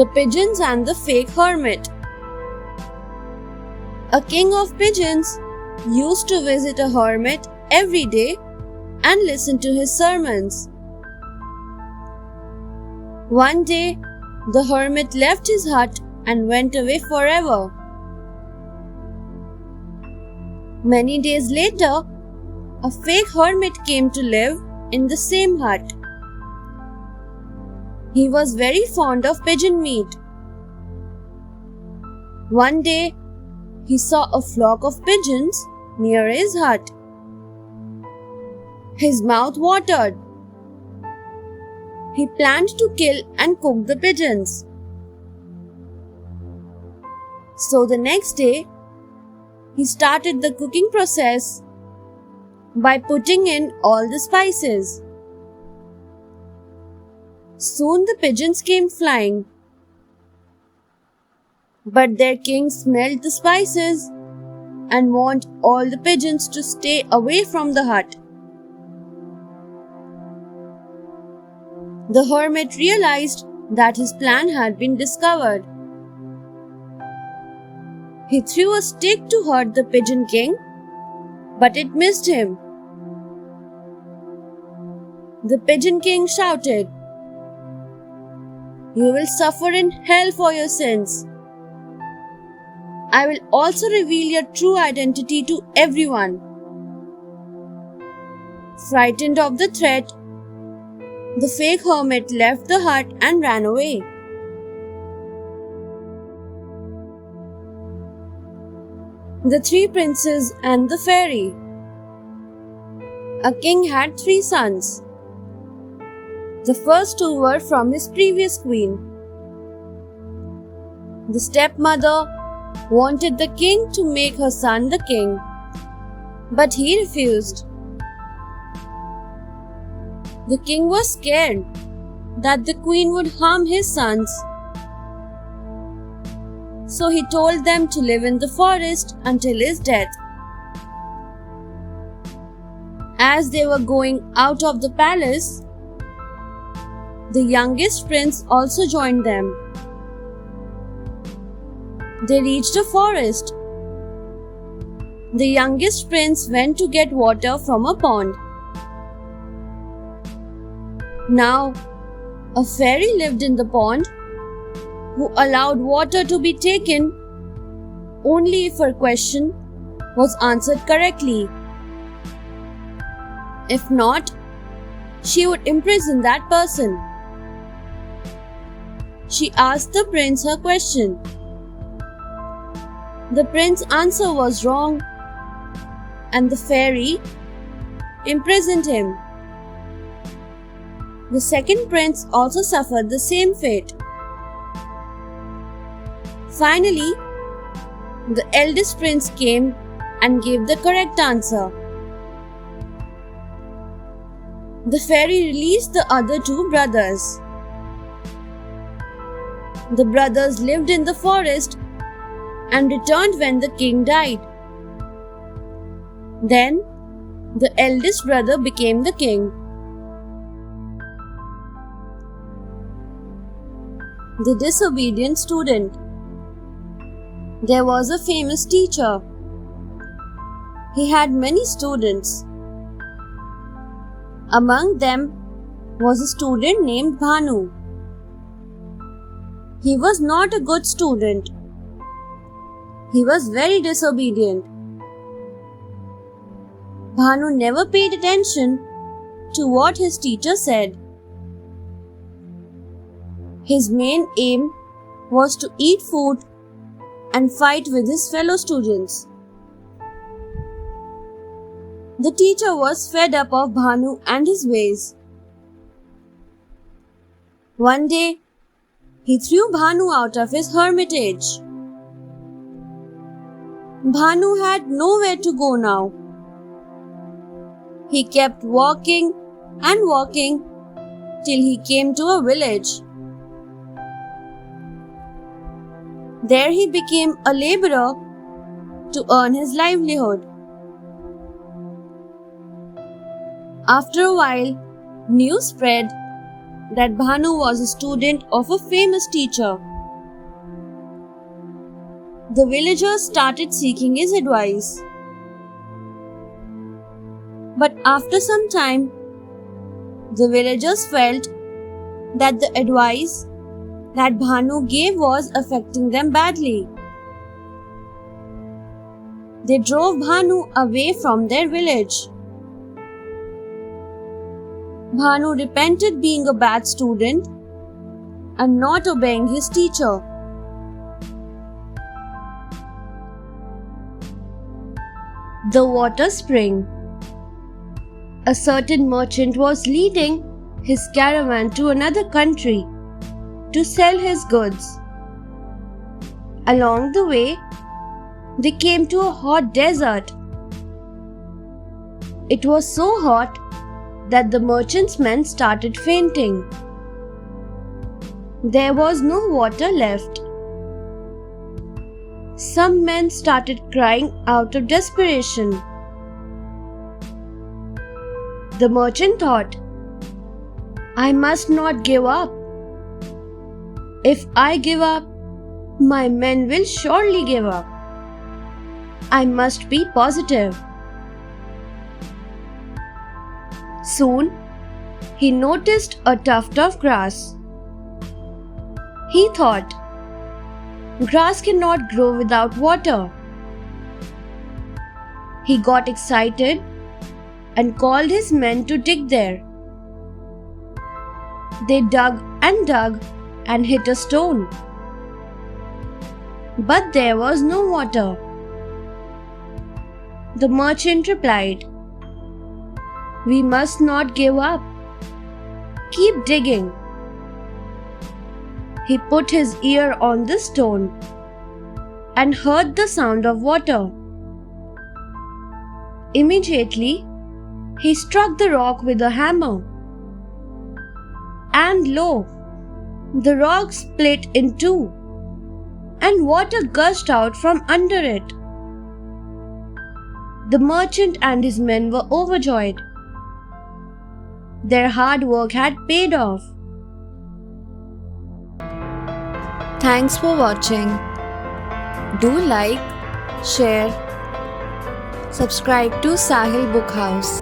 The Pigeons and the Fake Hermit. A king of pigeons used to visit a hermit every day and listen to his sermons. One day, the hermit left his hut and went away forever. Many days later, a fake hermit came to live in the same hut. He was very fond of pigeon meat. One day, he saw a flock of pigeons near his hut. His mouth watered. He planned to kill and cook the pigeons. So the next day, he started the cooking process by putting in all the spices. Soon the pigeons came flying, but their king smelled the spices and warned all the pigeons to stay away from the hut. The hermit realized that his plan had been discovered. He threw a stick to hurt the pigeon king, but it missed him. The pigeon king shouted, "You will suffer in hell for your sins. I will also reveal your true identity to everyone." Frightened of the threat, the fake hermit left the hut and ran away. The Three Princes and the Fairy. A king had 3 sons. The first 2 were from his previous queen. The stepmother wanted the king to make her son the king, but he refused. The king was scared that the queen would harm his sons, so he told them to live in the forest until his death. As they were going out of the palace, the youngest prince also joined them. They reached a forest. The youngest prince went to get water from a pond. Now, a fairy lived in the pond who allowed water to be taken only if her question was answered correctly. If not, she would imprison that person. She asked the prince her question. The prince's answer was wrong, and the fairy imprisoned him. The second prince also suffered the same fate. Finally, the eldest prince came and gave the correct answer. The fairy released the other 2 brothers. The brothers lived in the forest and returned when the king died. Then, the eldest brother became the king. The Disobedient Student. There was a famous teacher. He had many students. Among them was a student named Bhanu. He was not a good student. He was very disobedient. Bhanu never paid attention to what his teacher said. His main aim was to eat food and fight with his fellow students. The teacher was fed up of Bhanu and his ways. One day, he threw Bhanu out of his hermitage. Bhanu had nowhere to go now. He kept walking and walking till he came to a village. There he became a laborer to earn his livelihood. After a while, news spread that Bhanu was a student of a famous teacher. The villagers started seeking his advice. But after some time, the villagers felt that the advice that Bhanu gave was affecting them badly. They drove Bhanu away from their village. Bhanu repented being a bad student and not obeying his teacher. The water spring. A certain merchant was leading his caravan to another country to sell his goods. Along the way, they came to a hot desert. It was so hot that the merchant's men started fainting. There was no water left. Some men started crying out of desperation. The merchant thought, I must not give up. If I give up, my men will surely give up. I must be positive. Soon, he noticed a tuft of grass. He thought, grass cannot grow without water. He got excited and called his men to dig there. They dug and hit a stone. But there was no water. The merchant replied, we must not give up. Keep digging. He put his ear on the stone and heard the sound of water. Immediately, he struck the rock with a hammer. And lo, the rock split in two, and water gushed out from under it. The merchant and his men were overjoyed. Their hard work had paid off. Thanks for watching. Do like, share, subscribe to Sahil Book House.